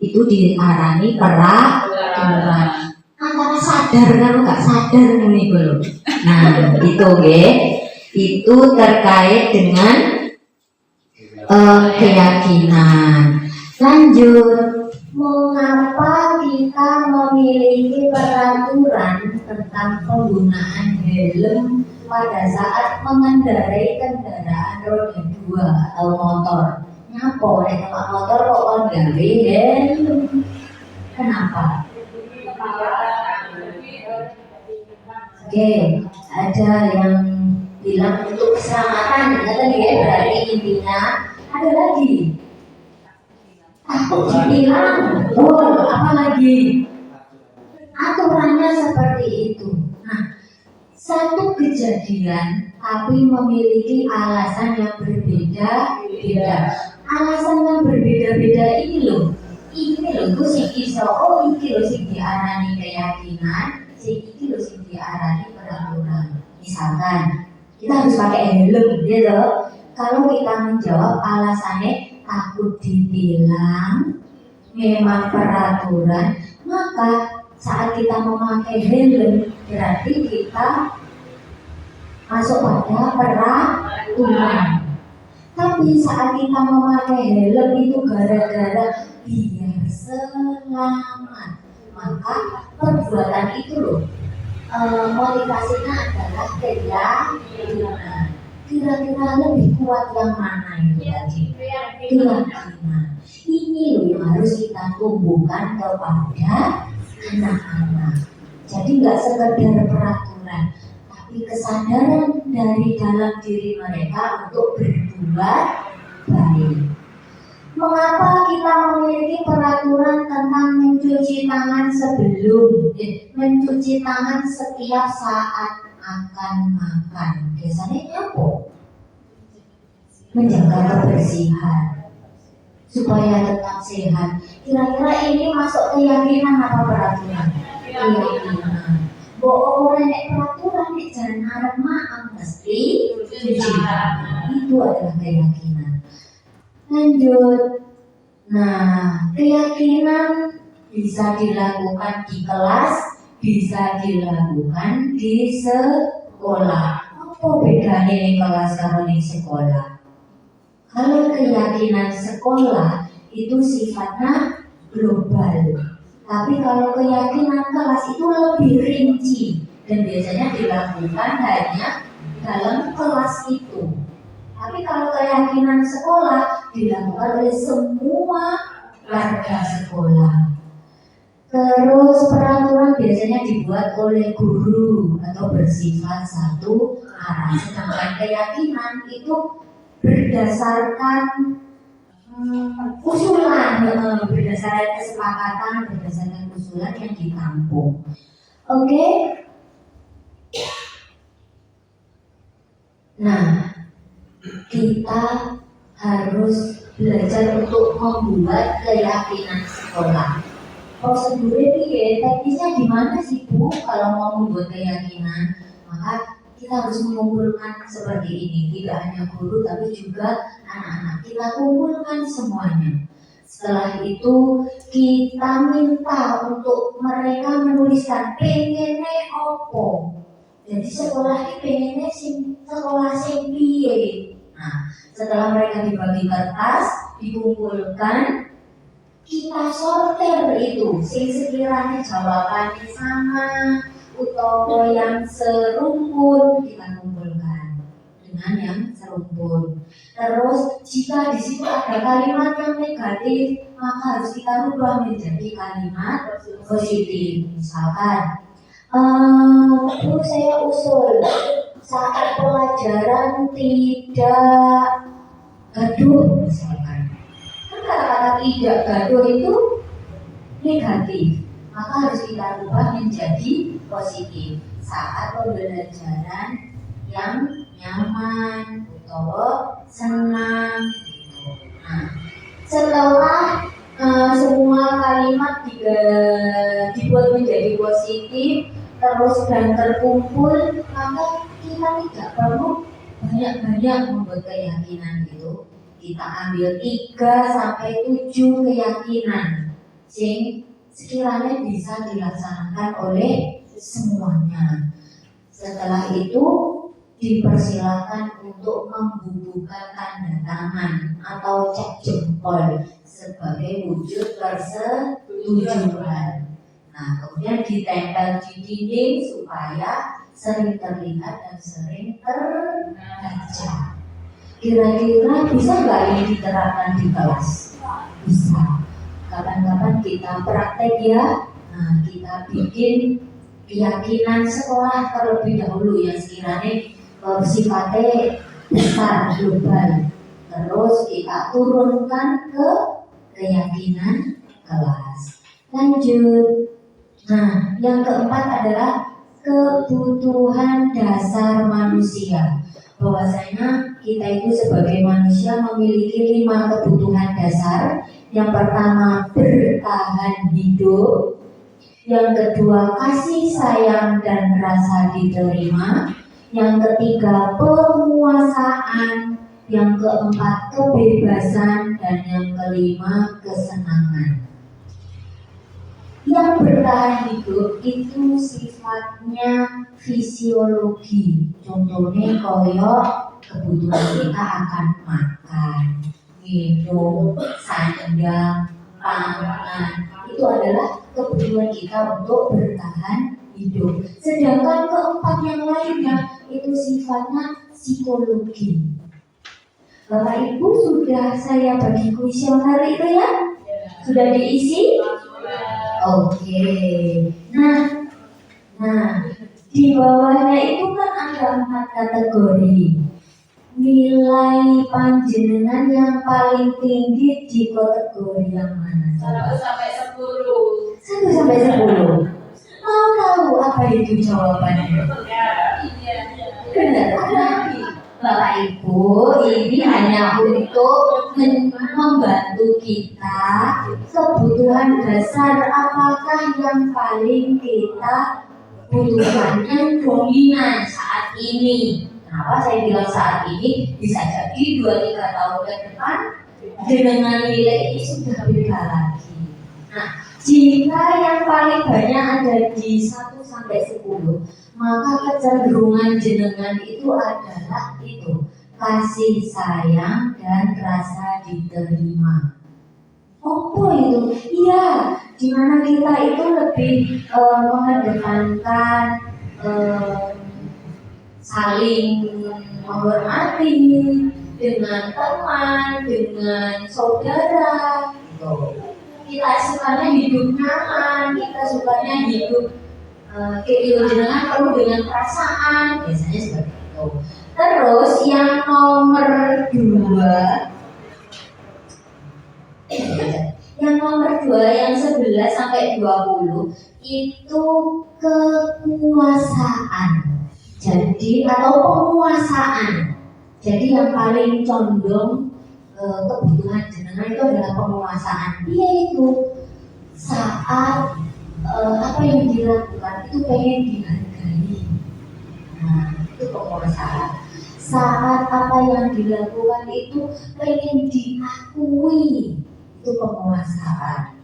itu diarani peraturan. Antara sadar kalau nggak sadar nih belum. Nah, itu itu terkait dengan keyakinan. Lanjut. Mengapa kita memiliki peraturan tentang penggunaan helm pada saat mengendarai kendaraan roda 2 atau motor? Nyapa nek numpak motor kok kon gawe helm? Kenapa? Oke, ada yang bilang untuk keselamatan, tadi ya, berarti intinya ada lagi. Takut dibilang, apa lagi? Aturannya seperti itu. Nah, satu kejadian tapi memiliki alasan yang berbeda-beda. Alasan yang berbeda-beda ini loh itu sing iso, iki loh sing diarani keyakinan, iki loh sing diarani peraturan. Misalkan kita harus pakai helm, gitu. Kalau kita menjawab alasannya takut ditilang, memang peraturan, maka saat kita memakai helm berarti kita masuk pada peraturan. Tapi saat kita memakai helm itu gara-gara biar selamat, maka perbuatan itu loh motivasinya adalah keyakinan. Kira-kira lebih kuat yang mana itu tadi? Keyakinan. Ini loh yang harus kita tumbuhkan kepada anak-anak. Jadi nggak sekedar peraturan, tapi kesadaran dari dalam diri mereka untuk berbuat baik. Mengapa kita memiliki peraturan tentang mencuci tangan mencuci tangan setiap saat akan makan? Biasanya apa? Menjaga kebersihan supaya tetap sehat. Kira-kira ini masuk keyakinan apa peraturan? Keyakinan. Bahwa orang yang peraturan nek jalan arep maaf mesti cuci tangan. Itu adalah keyakinan. Lanjut. Nah, keyakinan bisa dilakukan di kelas, bisa dilakukan di sekolah. Apa bedanya ning kelas karo ning sekolah? Kalau keyakinan sekolah itu sifatnya global, tapi kalau keyakinan kelas itu lebih rinci dan biasanya dilakukan hanya dalam kelas itu. Tapi kalau keyakinan sekolah dilakukan oleh semua warga sekolah. Terus peraturan biasanya dibuat oleh guru atau bersifat satu arah, sedangkan keyakinan itu berdasarkan usulan, berdasarkan kesepakatan, berdasarkan usulan yang ditampung. Oke? Nah, kita harus belajar untuk membuat keyakinan sekolah. Prosedurnya piye? Teknisnya gimana sih Bu kalau mau membuat keyakinan? Maka kita harus mengumpulkan seperti ini, tidak hanya guru tapi juga anak-anak. Kita kumpulkan semuanya. Setelah itu kita minta untuk mereka menuliskan pengennya opo. Jadi sekolah ini pengennya sekolah sing piye. Nah, setelah mereka dibagi kertas, dikumpulkan, kita sortir itu, sing sekiranya jawabannya sama atau yang serumpun kita kumpulkan dengan yang serumpun. Terus jika di situ ada kalimat yang negatif, maka harus kita rubah menjadi kalimat positif. Misalkan, saya usul saat pelajaran tidak gaduh, misalkan. Kan kata-kata tidak gaduh itu negatif, maka harus kita rubah menjadi positif. Saat pembelajaran yang nyaman atau senang. Nah, setelah semua kalimat dibuat menjadi positif terus dan terkumpul, maka kita tidak perlu banyak-banyak membuat keyakinan itu. Kita ambil 3 sampai 7 keyakinan sing sekiranya bisa dilaksanakan oleh semuanya. Setelah itu dipersilakan untuk membubuhkan tanda tangan atau cek jempol sebagai wujud persetujuan. Nah, kemudian ditempel di dinding supaya sering terlihat dan sering terbaca. Kira-kira bisa nggak ini diterapkan di kelas? Bisa. Kapan-kapan kita praktek ya. Nah, kita bikin keyakinan sekolah terlebih dahulu yang sekiranya sifatnya besar global. Terus kita turunkan ke keyakinan kelas. Lanjut. Nah, yang keempat adalah kebutuhan dasar manusia. Bahwasanya kita itu sebagai manusia memiliki 5 kebutuhan dasar. Yang pertama, bertahan hidup. Yang kedua, kasih sayang dan rasa diterima. Yang ketiga, penguasaan. Yang keempat, kebebasan. Dan yang kelima, kesenangan. Yang bertahan hidup itu sifatnya fisiologi. Contohnya koyok kebutuhan kita akan makan, minum, sandang, pangan. Itu adalah kebutuhan kita untuk bertahan hidup. Sedangkan keempat yang lainnya itu sifatnya psikologi. Bapak Ibu sudah saya bagi kuesioner itu ya? Sudah diisi? Oke. Nah, di bawahnya itu kan ada 4 kategori. Nilai panjenengan yang paling tinggi di kategori yang mana? 1 sampai 10. 1 sampai 10. Mau tahu apa itu jawabannya? Iya. Benar, ada. Bapak Ibu, ini hanya untuk membantu kita kebutuhan dasar apakah yang paling kita butuhkan, yang dominan saat ini. Kenapa saya bilang saat ini? Bisa jadi 2-3 tahun ke depan dengan nilai ini sudah beda lagi. Nah, jika yang paling banyak ada di 1 sampai 10, maka kecenderungan jenengan itu adalah itu kasih sayang dan rasa diterima. Apa itu? Iya, dimana kita itu lebih mengedepankan saling menghormati dengan teman, dengan saudara. Kita sukanya hidup nyaman, kita sukanya hidup kayak jenengan penuh dengan perasaan, biasanya seperti itu. Terus yang nomor 2, yang 11 sampai 20 itu kekuasaan. Jadi atau penguasaan. Jadi yang paling condong kebutuhan jenengan itu adalah penguasaan. Yaitu saat apa yang dilakukan itu pengen dihargai. Nah, itu penguasaan. Saat apa yang dilakukan itu pengen diakui, itu penguasaan.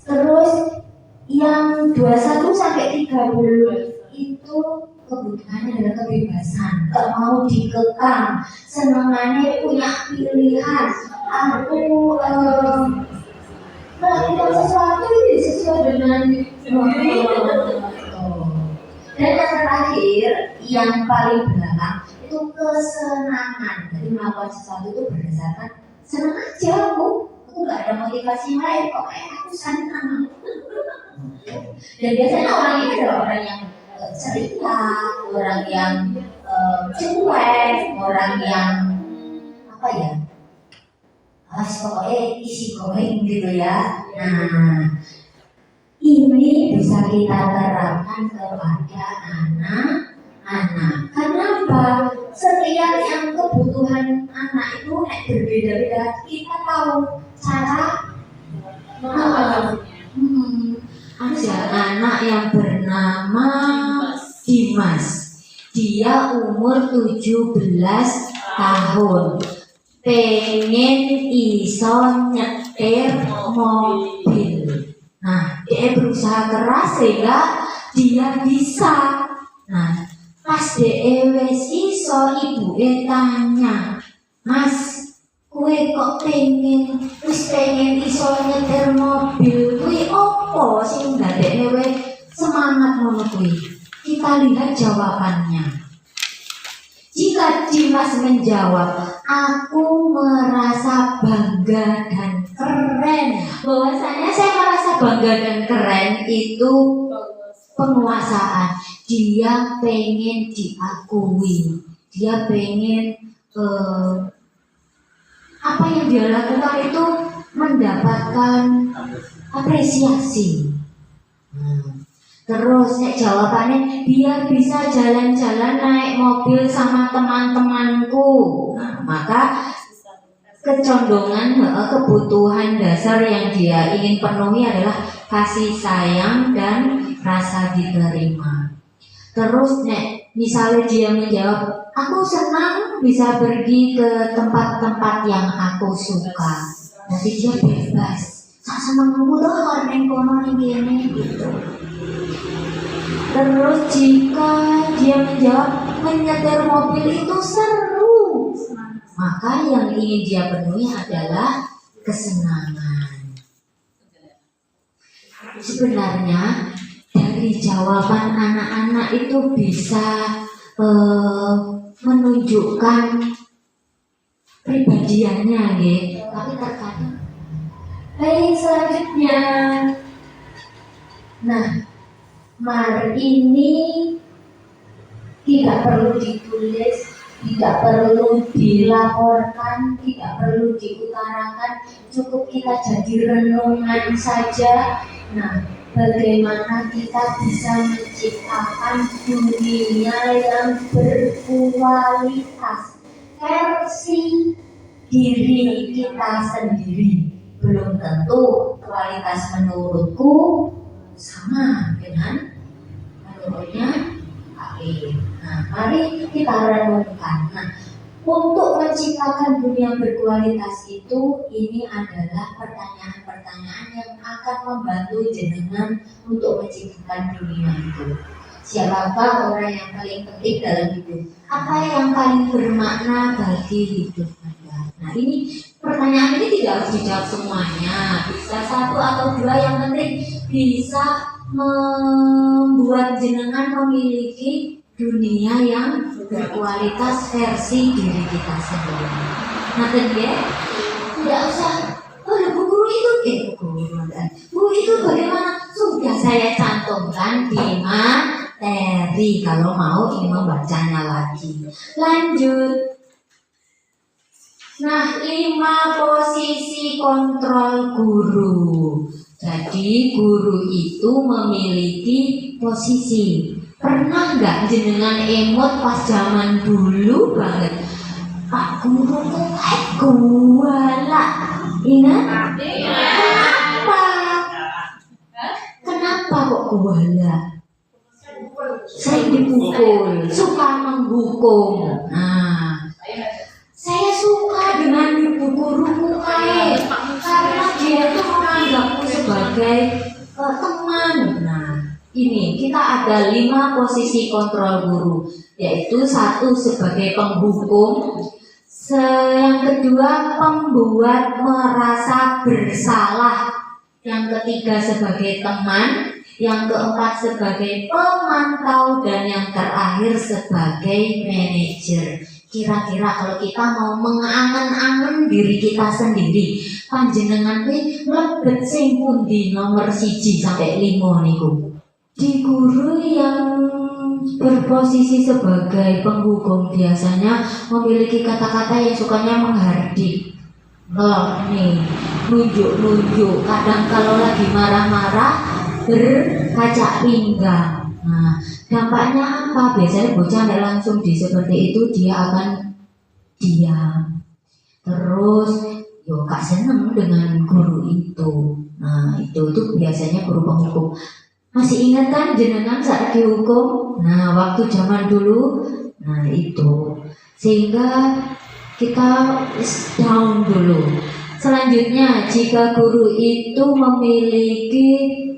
Terus yang 21 sampai 30 itu kebutuhannya adalah kebebasan, gak mau dikekang, senangannya punya pilihan. Aku melakukan sesuatu ini sesuai dengan dan yang terakhir, yang paling belakang itu kesenangan. Jadi melakukan sesuatu itu berdasarkan senang aja aku gak ada motivasi lain, pokoknya aku senang. Dan biasanya orang ini adalah orang yang ceria, orang yang cuek, orang yang apa ya, pokoknya isi going gitu ya. Nah, ini bisa kita terapkan kepada anak-anak. Kenapa? Setiap yang kebutuhan anak itu berbeda-beda. Kita tahu cara ada anak yang bernama Dimas. Dia umur 17 tahun. Pengen iso nyetir mobil. Nah, dia berusaha keras sehingga dia bisa. Nah, pas dia wes iso, ibuke tanya, "Mas, kue kok pengen iso nyetir mobil? Kue opo sing ndadekne kowe semangat ngono kuwi?" Kita lihat jawabannya. Jika Dimas menjawab, "Aku merasa bangga dan keren." Bahwasanya saya merasa bangga dan keren itu penguasaan. Dia pengen diakui. Dia pengen apa yang dia lakukan itu mendapatkan apresiasi. Terus jawabannya, biar bisa jalan-jalan naik mobil sama teman-temanku. Nah, maka kecondongan kebutuhan dasar yang dia ingin penuhi adalah kasih sayang dan rasa diterima. Terus misalnya dia menjawab, "Aku senang bisa pergi ke tempat-tempat yang aku suka." Nanti dia bebas. "Sak senengku loh orang kono ning kene" gitu. Terus jika dia menjawab, "Menyetir mobil itu seru", maka yang ingin dia penuhi adalah kesenangan. Sebenarnya dari jawaban anak-anak itu bisa menunjukkan pribadiannya, gitu. Tapi terkadang. Baik, selanjutnya. Nah, mar ini tidak perlu ditulis, tidak perlu dilaporkan, tidak perlu diutarakan, cukup kita jadi renungan saja. Nah, bagaimana kita bisa menciptakan dunia yang berkualitas versi diri kita sendiri. Belum tentu kualitas menurutku sama dengan menurutnya Kak. Nah, mari kita renungkan. Nah, untuk menciptakan dunia berkualitas itu, ini adalah pertanyaan-pertanyaan yang akan membantu jenengan untuk menciptakan dunia itu. Siapakah orang yang paling penting dalam hidup? Apa yang paling bermakna bagi hidup Anda? Nah, ini pertanyaan ini tidak harus dijawab semuanya. Bisa satu atau dua, yang penting bisa membuat jenengan memiliki dunia yang berkualitas versi diri kita sendiri. Nah, ya, tidak usah. Oh, buku guru itu, buku itu bagaimana? Sudah saya cantumkan di materi kalau mau ingin membacanya lagi. Lanjut. Nah, 5 posisi kontrol guru. Jadi guru itu memiliki posisi. Pernah nggak jenengan emot pas zaman dulu banget? Pak guru kuala. Ingat? Kenapa? Kenapa kok kuala? Saya dipukul, suka menghukum. Nah, saya suka dengan ibu guruku karena dia itu menganggapku sebagai teman. Nah, ini kita ada 5 posisi kontrol guru, yaitu 1 sebagai penghukum, yang kedua pembuat merasa bersalah, yang ketiga sebagai teman, yang keempat sebagai pemantau, dan yang terakhir sebagai manajer. Kira-kira kalau kita mau mengangen-angen diri kita sendiri, panjenengan kuwi mlebet sing pundi nomor 1 sampai 5 niku? Di guru yang berposisi sebagai penghukum biasanya memiliki kata-kata yang sukanya menghardik. Loh nih, nunjuk-nunjuk, kadang kalau lagi marah-marah berkaca pinggang. Nah, dampaknya apa? Biasanya bocah tidak langsung seperti itu, dia akan diam. Terus, yo gak seneng dengan guru itu. Nah, itu biasanya guru penghukum. Masih ingat kan jenengan saat dihukum? Nah, waktu zaman dulu, nah itu. Sehingga kita down dulu. Selanjutnya, jika guru itu memiliki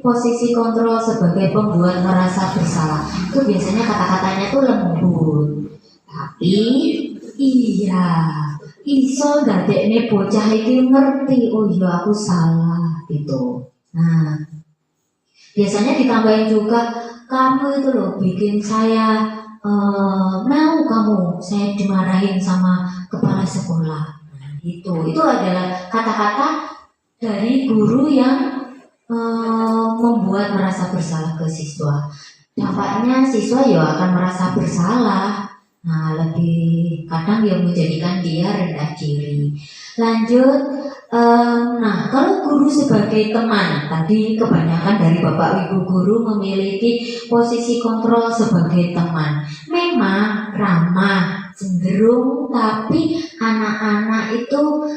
posisi kontrol sebagai pembuat merasa bersalah, itu biasanya kata-katanya tuh lembut. Tapi iya, iso dadekne bocah iki ngerti, oh iya aku salah gitu. Nah, biasanya ditambahin juga, kamu itu loh bikin saya mau saya dimarahin sama kepala sekolah. Itu adalah kata-kata dari guru yang membuat merasa bersalah ke siswa. Dampaknya siswa ya akan merasa bersalah. Nah, lebih kadang yang menjadikan dia rendah diri. Lanjut, nah kalau guru sebagai teman, tadi kebanyakan dari Bapak Ibu guru memiliki posisi kontrol sebagai teman. Memang ramah, cenderung, tapi anak-anak itu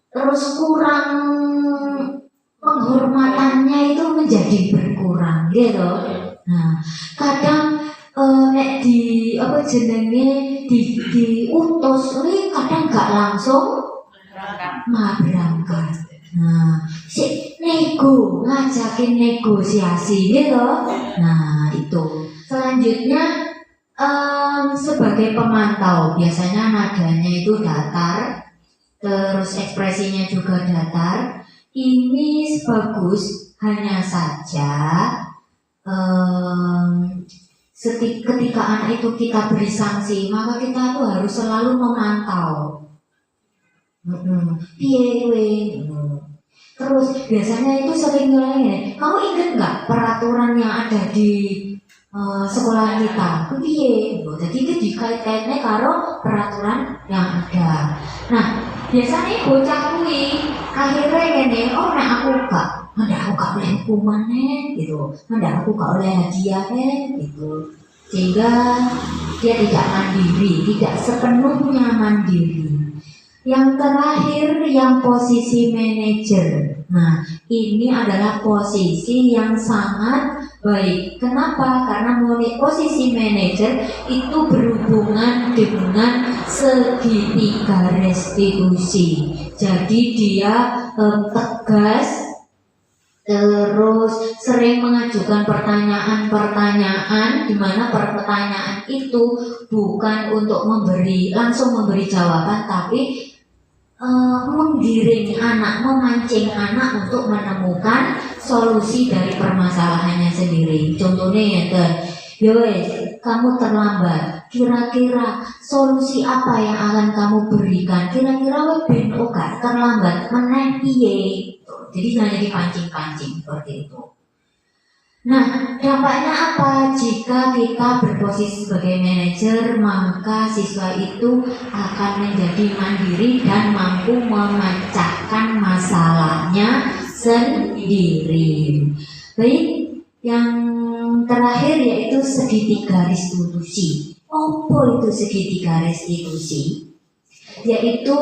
terus kurang, penghormatannya itu menjadi berkurang, gitu. Nah, kadang nek diutus, kadang gak langsung berangkat. Nah, si nego, ngajakin negosiasi, gitu. Nah, itu. Selanjutnya, sebagai pemantau, biasanya nadanya itu datar, terus ekspresinya juga datar. Ini bagus, hanya saja ketika anak itu kita beri sanksi, maka kita tuh harus selalu memantau. Terus biasanya itu sering ngelain, kamu ingat nggak peraturan yang ada di sekolah kita? Piye? Jadi itu dikait-kaitnya karo peraturan yang ada. Nah, biasanya bocah kuwi akhirnya gini, oh nek aku gak oleh hukumannya gitu, aku gak oleh hadiahnya gitu, sehingga dia tidak mandiri, tidak sepenuhnya mandiri. Yang terakhir, yang posisi manajer. Nah, ini adalah posisi yang sangat baik. Kenapa? Karena posisi manajer itu berhubungan dengan segitiga restitusi. Jadi dia tegas, terus sering mengajukan pertanyaan-pertanyaan di mana pertanyaan itu bukan untuk langsung memberi jawaban, tapi menggiring anak, memancing anak untuk menemukan solusi dari permasalahannya sendiri. Contohnya ya, kamu terlambat. Kira-kira solusi apa yang akan kamu berikan? Kira-kira ben oke terlambat meneh piye? Jadi hanya dipancing-pancing seperti itu. Nah, dampaknya apa jika kita berposisi sebagai manajer? Maka siswa itu akan menjadi mandiri dan mampu memecahkan masalahnya sendiri. Baik, yang terakhir yaitu segitiga restitusi. Apa itu segitiga restitusi? Yaitu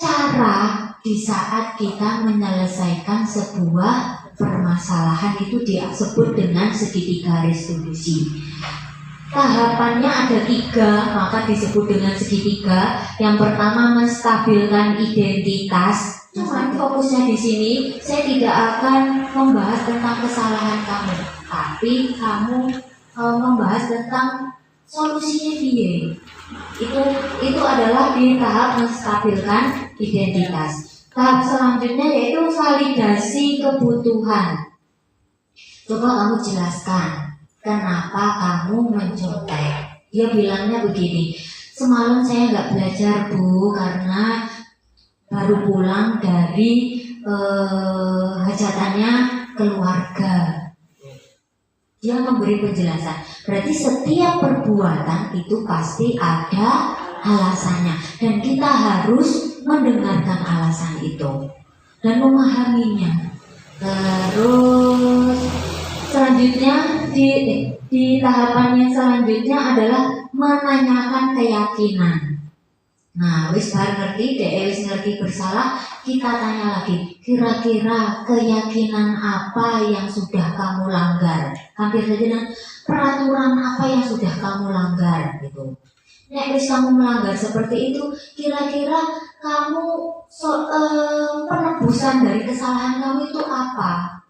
cara di saat kita menyelesaikan sebuah permasalahan itu disebut dengan segitiga restitusi. Tahapannya ada 3, maka disebut dengan segitiga. Yang pertama, menstabilkan identitas. Cuman fokusnya di sini, saya tidak akan membahas tentang kesalahan kamu, tapi kamu membahas tentang solusinya dia. Itu adalah di tahap menstabilkan identitas. Tahap selanjutnya yaitu validasi kebutuhan. Coba kamu jelaskan kenapa kamu mencontek. Dia bilangnya begini, semalam saya nggak belajar Bu karena baru pulang dari hajatannya keluarga. Dia memberi penjelasan. Berarti setiap perbuatan itu pasti ada alasannya, dan kita harus mendengarkan alasan itu dan memahaminya. Terus selanjutnya di tahapan yang selanjutnya adalah menanyakan keyakinan. Nah, wis bar ngerti, wis ngerti bersalah, kita tanya lagi, kira-kira keyakinan apa yang sudah kamu langgar? Hampir saja dengan peraturan apa yang sudah kamu langgar gitu. Nek wis kamu melanggar seperti itu, kira-kira kamu penebusan dari kesalahan kamu itu apa?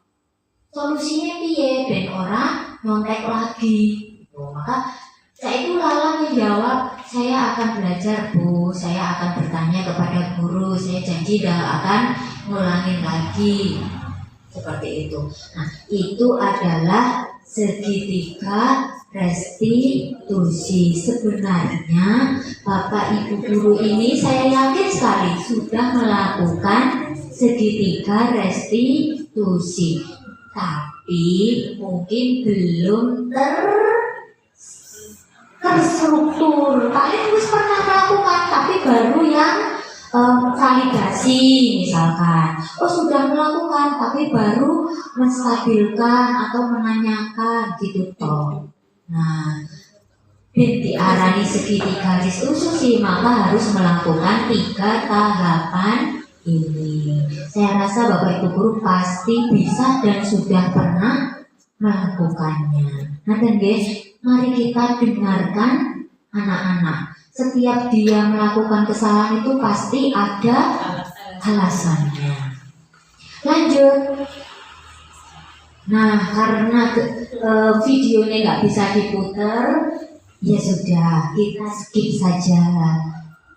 Solusinya piye ben ora nyontek lagi gitu. Maka saya itu lala menjawab, saya akan belajar Bu, saya akan bertanya kepada guru, saya janji tidak akan ngulangin lagi. Seperti itu. Nah, itu adalah segitiga restitusi. Sebenarnya Bapak Ibu guru ini saya yakin sekali sudah melakukan segitiga restitusi, tapi mungkin belum terstruktur. Kalian harus pernah melakukan, tapi baru yang validasi misalkan. Sudah melakukan, tapi baru menstabilkan atau menanyakan gitu toh. Nah, diarani segitiga restitusi, maka harus melakukan 3 tahapan ini. Saya rasa Bapak Ibu guru pasti bisa dan sudah pernah melakukannya. Nah, dan guys, mari kita dengarkan anak-anak. Setiap dia melakukan kesalahan itu pasti ada alasannya. Lanjut. Nah, karena videonya nggak bisa diputar, ya sudah, kita skip saja.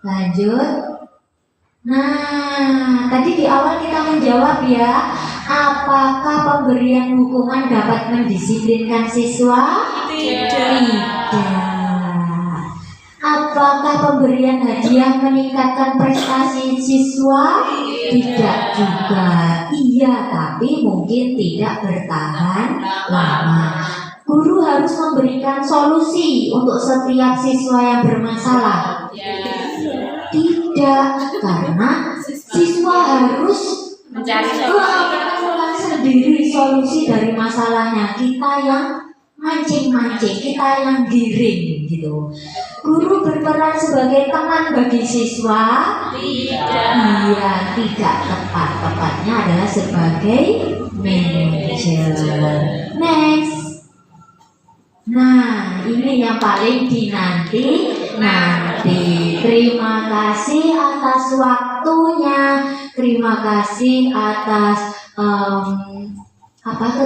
Lanjut. Nah, tadi di awal kita menjawab ya, apakah pemberian hukuman dapat mendisiplinkan siswa? Tidak. Apakah pemberian hadiah meningkatkan prestasi siswa? Tidak juga. Iya, tapi mungkin tidak bertahan lama. Guru harus memberikan solusi untuk setiap siswa yang bermasalah. Tidak, karena siswa harus menemukan sendiri solusi dari masalahnya. Kita yang mancing-mancing, kita yang giring gitu. Guru berperan sebagai teman bagi siswa? Tidak. Iya, tidak tepat. Tepatnya adalah sebagai manajer. Next. Nah, ini yang paling dinanti. Terima kasih atas waktunya. Terima kasih atas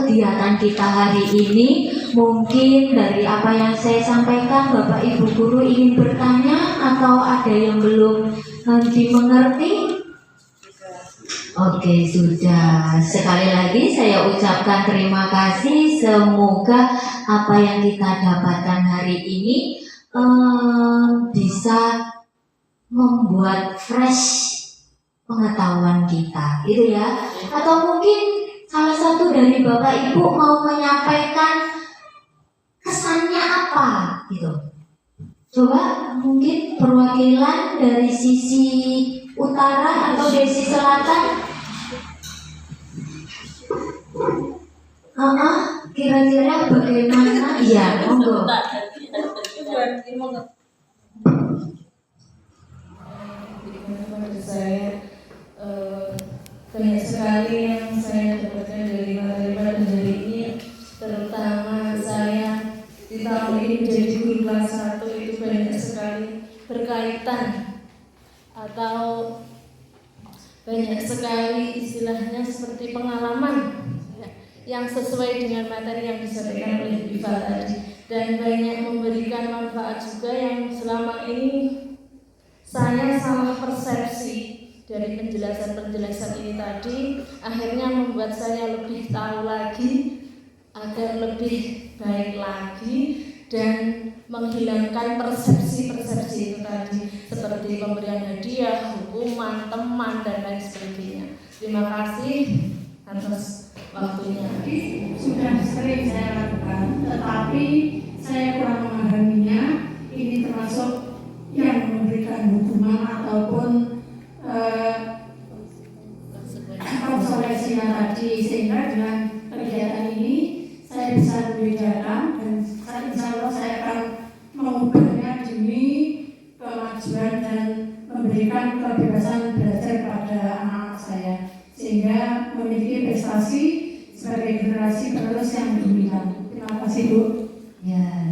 kegiatan kita hari ini. Mungkin dari apa yang saya sampaikan Bapak Ibu guru ingin bertanya atau ada yang belum dimengerti? Oke, sudah. Sekali lagi saya ucapkan terima kasih. Semoga apa yang kita dapatkan hari ini bisa membuat fresh pengetahuan kita, gitu ya. Atau mungkin salah satu dari Bapak Ibu mau menyampaikan kesannya apa, gitu. Coba mungkin perwakilan dari sisi utara atau dari sisi selatan. Kira-kira bagaimana? Iya, monggo. Menurut saya banyak sekali yang saya dapatkan dari materi pada hari ini, terutama saya di tahun ini menjadi guru kelas 1 itu banyak sekali berkaitan atau banyak sekali istilahnya seperti pengalaman yang sesuai dengan materi yang disampaikan oleh Ibu tadi, dan banyak memberikan manfaat juga yang selama ini saya salah persepsi dari penjelasan-penjelasan ini tadi, akhirnya membuat saya lebih tahu lagi agar lebih baik lagi dan menghilangkan persepsi-persepsi itu tadi, seperti pemberian hadiah, hukuman, teman, dan lain sebagainya. Terima kasih atas waktunya. Sudah sering saya lakukan, tetapi saya kurang memahaminya. Ini termasuk yang memberikan hukuman ataupun konsekuensinya tadi, sehingga dengan kegiatan ini saya bisa membedakan dan insya Allah saya akan mengubahnya demi kemajuan dan memberikan kebebasan belajar pada anak-anak saya, sehingga memiliki prestasi sebagai generasi penerus yang gemilang. Terima kasih, Bu. Ya,